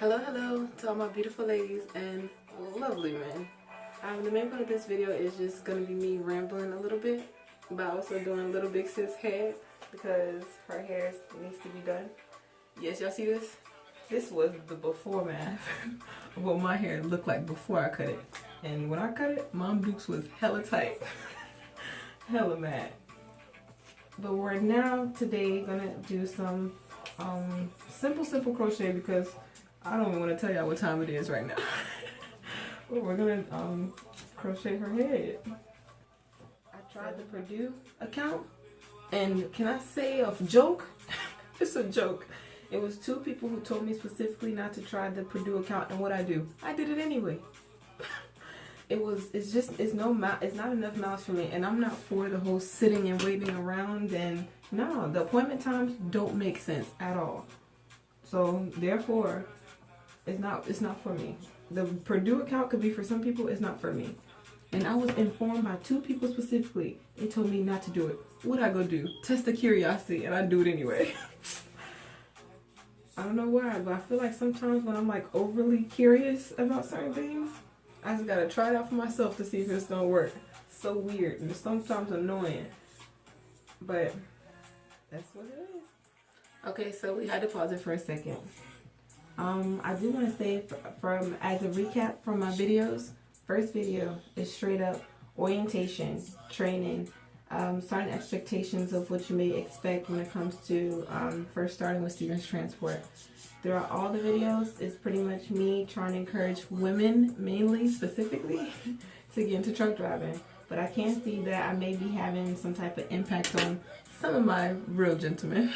Hello to all my beautiful ladies and lovely men. The main part of this video is just going to be me rambling a little bit, but also doing Little Big Sis hair because her hair needs to be done. Yes, y'all see this? This was the before man of what my hair looked like before I cut it. And when I cut it, Mom Dukes was hella tight. Hella mad. But we're now today gonna do some simple crochet because I don't even want to tell y'all what time it is right now. But we're gonna crochet her head. I tried the Purdue account, and can I say a joke? It's a joke. It was two people who told me specifically not to try the Purdue account, and what I do, I did it anyway. It's not enough miles for me, and I'm not for the whole sitting and waiting around, and no, the appointment times don't make sense at all. So therefore, it's not for me. The Purdue account could be for some people, it's not for me. And I was informed by two people specifically. They told me not to do it. What'd I go do? Test the curiosity, and I do it anyway. I don't know why, but I feel like sometimes when I'm like overly curious about certain things, I just gotta try it out for myself to see if it's gonna work. So weird and sometimes annoying, but that's what it is. Okay, so we had to pause it for a second. I do want to say from as a recap from my videos, first video is straight up orientation, training, certain expectations of what you may expect when it comes to first starting with Stevens Transport. Throughout all the videos, it's pretty much me trying to encourage women, mainly, specifically, to get into truck driving. But I can see that I may be having some type of impact on some of my real gentlemen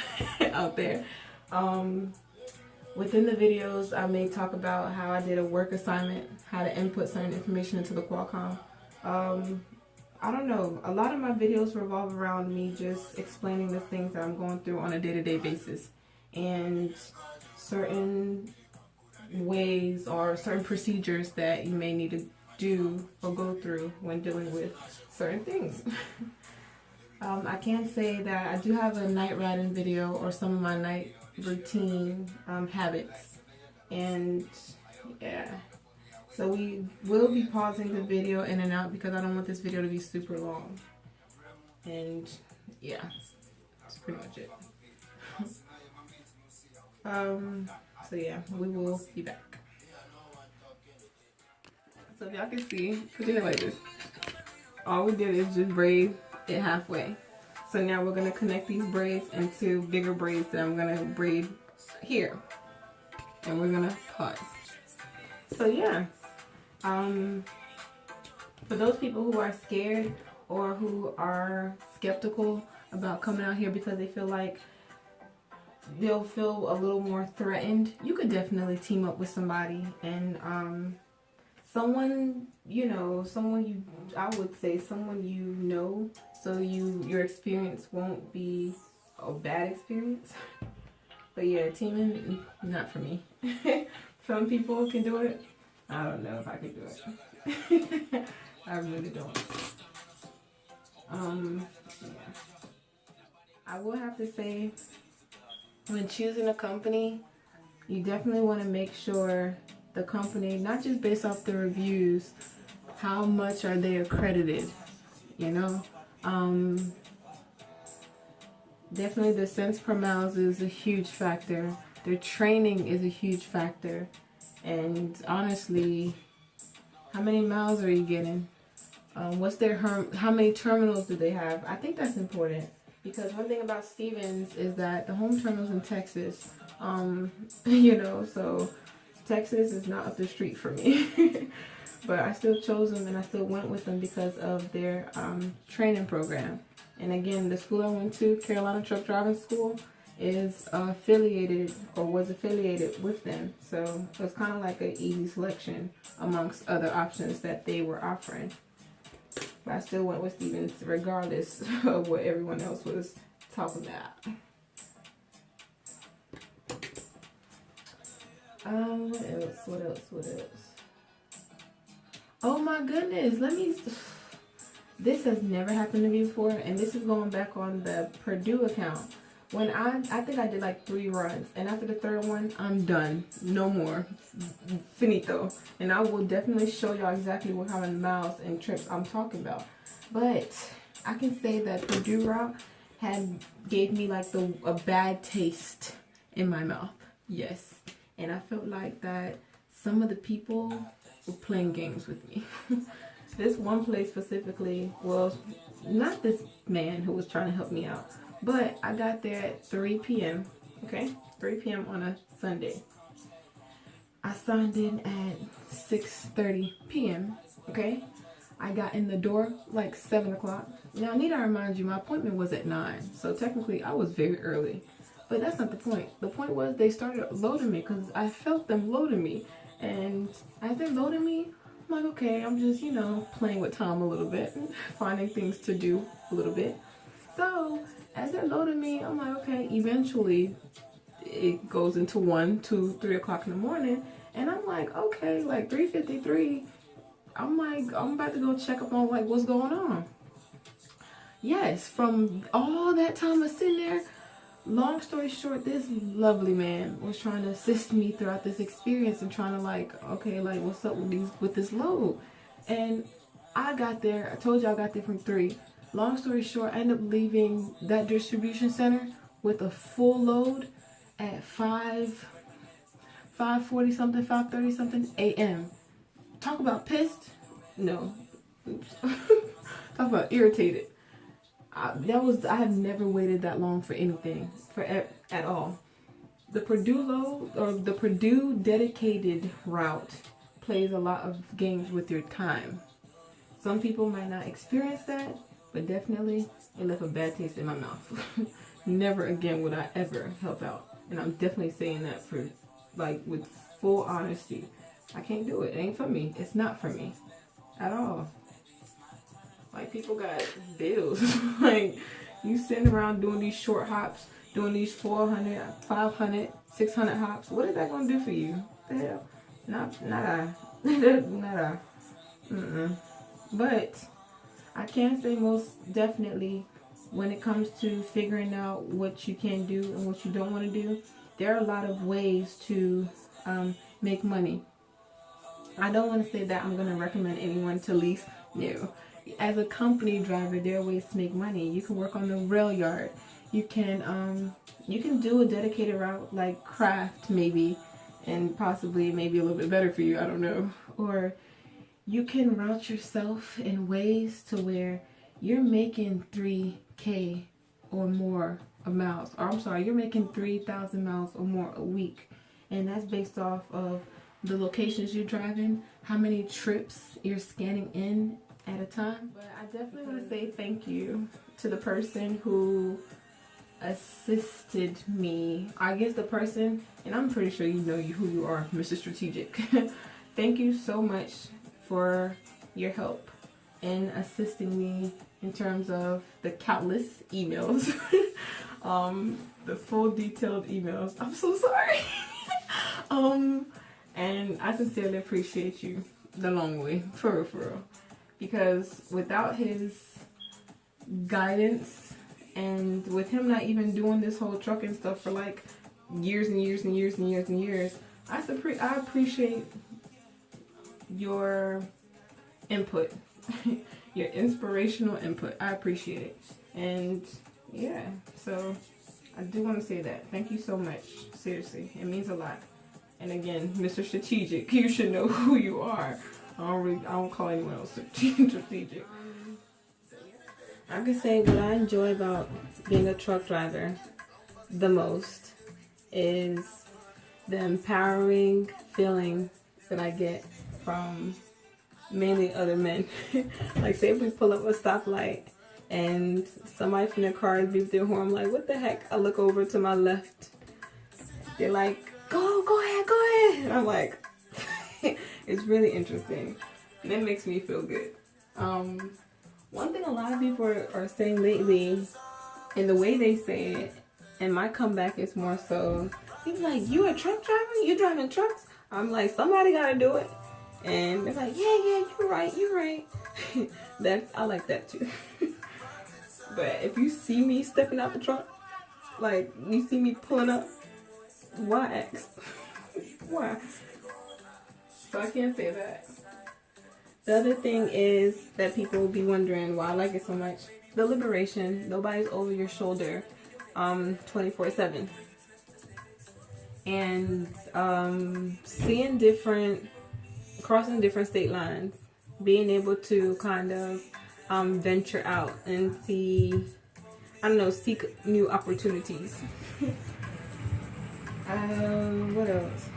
out there. Within the videos, I may talk about how I did a work assignment, how to input certain information into the Qualcomm. I don't know, a lot of my videos revolve around me just explaining the things that I'm going through on a day-to-day basis. And certain ways or certain procedures that you may need to do or go through when dealing with certain things. I can say that I do have a night riding video or some of my night routine habits, and yeah, so we will be pausing the video in and out because I don't want this video to be super long, and yeah, that's pretty much it. So yeah, we will be back. So if y'all can see, put it like this. All we did is just braid it halfway. So now we're gonna connect these braids into bigger braids that I'm gonna braid here. And we're gonna pause. So yeah, for those people who are scared or who are skeptical about coming out here because they feel like they'll feel a little more threatened, you could definitely team up with somebody and someone you know, I would say someone you know, so your experience won't be a bad experience. But yeah, teaming, not for me. Some people can do it. I don't know if I could do it. I really don't. Yeah. I will have to say, when choosing a company, you definitely want to make sure the company, not just based off the reviews, how much are they accredited, you know? Definitely the cents per miles is a huge factor. Their training is a huge factor. And honestly, how many miles are you getting? What's their how many terminals do they have? I think that's important. Because one thing about Stevens is that the home terminal's in Texas, you know, so Texas is not up the street for me. But I still chose them and I still went with them because of their training program. And again, the school I went to, Carolina Truck Driving School, is affiliated or was affiliated with them. So it was kind of like an easy selection amongst other options that they were offering. But I still went with Stevens regardless of what everyone else was talking about. What else? Oh my goodness, this has never happened to me before, and this is going back on the Purdue account. When I think I did like 3 runs, and after the 3rd one, I'm done. No more. Finito. And I will definitely show y'all exactly what kind of miles and trips I'm talking about. But I can say that Purdue route gave me like a bad taste in my mouth. Yes. And I felt like that some of the people were playing games with me. This one place specifically, well, not this man who was trying to help me out, but I got there at 3 p.m. Okay, 3 p.m. on a Sunday. I signed in at 6:30 p.m. Okay, I got in the door like 7 o'clock. Now I need to remind you, my appointment was at 9, so technically I was very early. But that's not the point. The point was they started loading me because I felt them loading me, and as they're loading me, I'm like, okay, I'm just, you know, playing with time a little bit, finding things to do a little bit. So as they're loading me, I'm like, okay, eventually it goes into 1, 2, 3 o'clock in the morning. And I'm like, okay, like 3:53, I'm like, I'm about to go check up on like what's going on. Yes, from all that time of sitting there, long story short, this lovely man was trying to assist me throughout this experience and trying to like, okay, like what's up with this load? And I got there, I told you I got there from 3. Long story short, I ended up leaving that distribution center with a full load at 5:40 something, 5:30 something a.m. Talk about pissed? No. Oops. Talk about irritated. I have never waited that long for anything, at all. The Purdue load, or the Purdue dedicated route, plays a lot of games with your time. Some people might not experience that, but definitely it left a bad taste in my mouth. Never again would I ever help out. And I'm definitely saying that for, like, with full honesty. I can't do it. It ain't for me. It's not for me at all. Like, people got bills. Like, you sitting around doing these short hops, doing these 400, 500, 600 hops. What is that gonna do for you? What the hell? Not I. Not I. But I can say most definitely, when it comes to figuring out what you can do and what you don't want to do, there are a lot of ways to make money. I don't want to say that I'm going to recommend anyone to lease. No. As a company driver, there are ways to make money. You can work on the rail yard. You can do a dedicated route like craft maybe, and possibly maybe a little bit better for you. I don't know. Or you can route yourself in ways to where you're making 3K or more of miles. Or I'm sorry, you're making 3,000 miles or more a week. And that's based off of the locations you're driving, how many trips you're scanning in at a time. But I definitely want to say thank you to the person who assisted me. I guess the person, and I'm pretty sure you know who you are, Mr. Strategic. Thank you so much for your help in assisting me in terms of the countless emails, the full detailed emails. I'm so sorry. And I sincerely appreciate you the long way, for real. Because without his guidance, and with him not even doing this whole trucking stuff for like years and years and years and years and years, I appreciate your input, your inspirational input. I appreciate it. And yeah, so I do want to say that. Thank you so much. Seriously, it means a lot. And again, Mr. Strategic, you should know who you are. I don't call anyone else strategic. I can say what I enjoy about being a truck driver the most is the empowering feeling that I get from mainly other men. Like, say if we pull up a stoplight and somebody from their car beeps their horn, I'm like, what the heck? I look over to my left. They're like, go ahead. And I'm like, it's really interesting. And it makes me feel good. One thing a lot of people are saying lately, and the way they say it, and my comeback is more so, people like, you a truck driver? You driving trucks? I'm like, somebody gotta do it. And they're like, yeah, you're right. I like that too. But if you see me stepping out the truck, Like, you see me pulling up? Why X? Why? So I can't say that. The other thing is that people will be wondering why I like it so much. The liberation. Nobody's over your shoulder 24/7. And seeing different, crossing different state lines, being able to kind of venture out and see, I don't know, seek new opportunities. What else?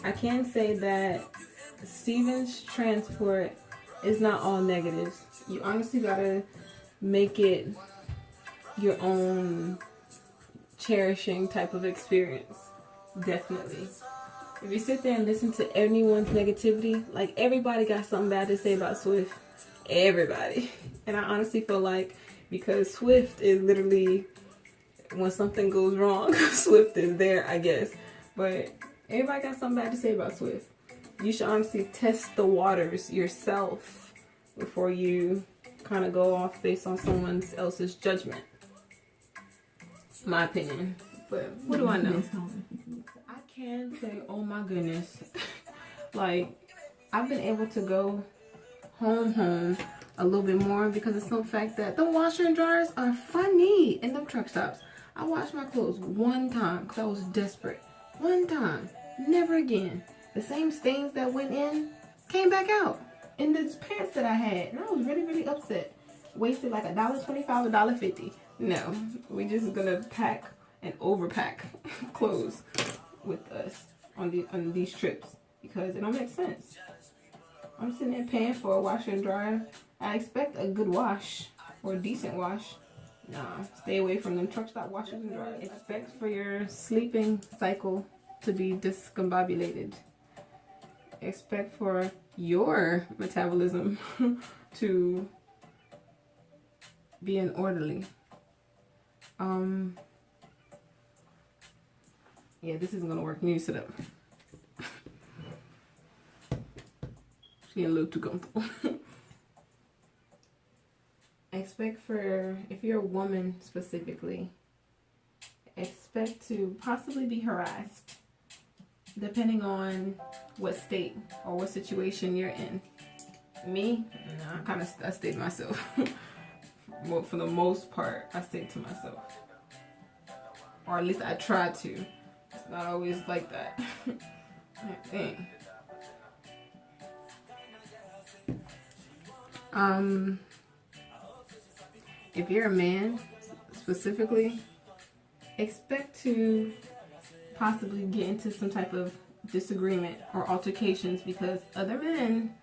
I can say that Stevens transport is not all negatives. You honestly gotta make it your own cherishing type of experience. Definitely. If you sit there and listen to anyone's negativity, like everybody got something bad to say about Swift. Everybody. And I honestly feel like because Swift is literally, when something goes wrong, Swift is there, I guess. But everybody got something bad to say about Swift. You should honestly test the waters yourself before you kind of go off based on someone else's judgment. My opinion. But what do I know? I can say, oh my goodness. Like, I've been able to go home a little bit more because of some fact that the washer and dryers are funny in them truck stops. I washed my clothes one time because I was desperate. One time. Never again. The same stains that went in came back out in the pants that I had. And I was really, really upset. Wasted like $1.25, $1.50. No, we just gonna pack and overpack clothes with us on these trips because it don't make sense. I'm sitting there paying for a washer and dryer. I expect a good wash or a decent wash. Nah, stay away from them truck stop washers and dryers. Expect for your sleeping cycle to be discombobulated. Expect for your metabolism to be orderly. Yeah, this isn't gonna work. You need to sit up. She's getting a little too comfortable. Expect for, if you're a woman specifically, expect to possibly be harassed depending on what state or what situation you're in. Me, no, I stay to myself. Well, for the most part, I stay to myself. Or at least I try to. It's not always like that. Dang. If you're a man, specifically, expect to possibly get into some type of disagreement or altercations because other men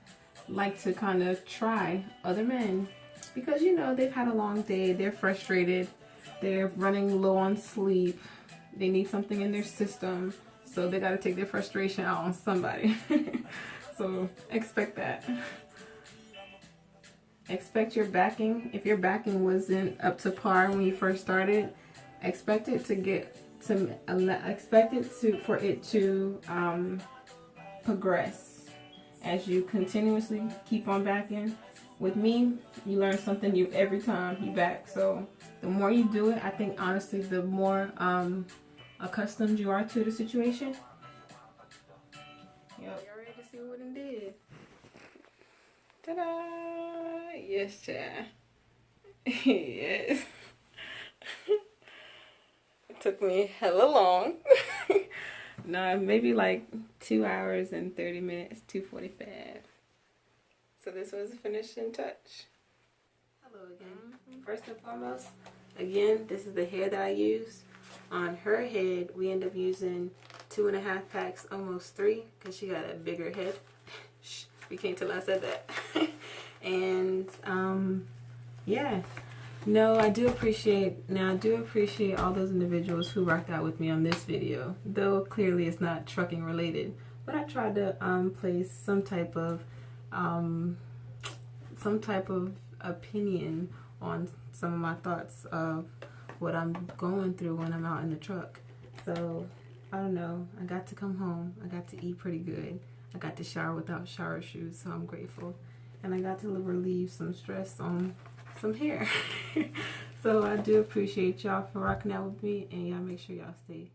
like to kind of try other men because, you know, they've had a long day, they're frustrated, they're running low on sleep, they need something in their system, so they got to take their frustration out on somebody. So expect that. Expect your backing. If your backing wasn't up to par when you first started, expect it for it to progress as you continuously keep on backing. With me, you learn something new every time you back. So the more you do it, I think honestly, the more accustomed you are to the situation. Yep. Y'all ready to see what it did? Ta-da! Yes, child. Yes. It took me hella long. No, maybe like 2 hours and 30 minutes, 2:45. So this was a finishing touch. Hello again. First and foremost, again, this is the hair that I used. On her head, we end up using 2.5 packs, almost 3, because she got a bigger head. You can't tell I said that. And yeah. No, I do appreciate all those individuals who rocked out with me on this video, though clearly it's not trucking related. But I tried to place some type of opinion on some of my thoughts of what I'm going through when I'm out in the truck. So I don't know. I got to come home. I got to eat pretty good. I got to shower without shower shoes, so I'm grateful. And I got to relieve some stress on some hair. So I do appreciate y'all for rocking out with me, and y'all make sure y'all stay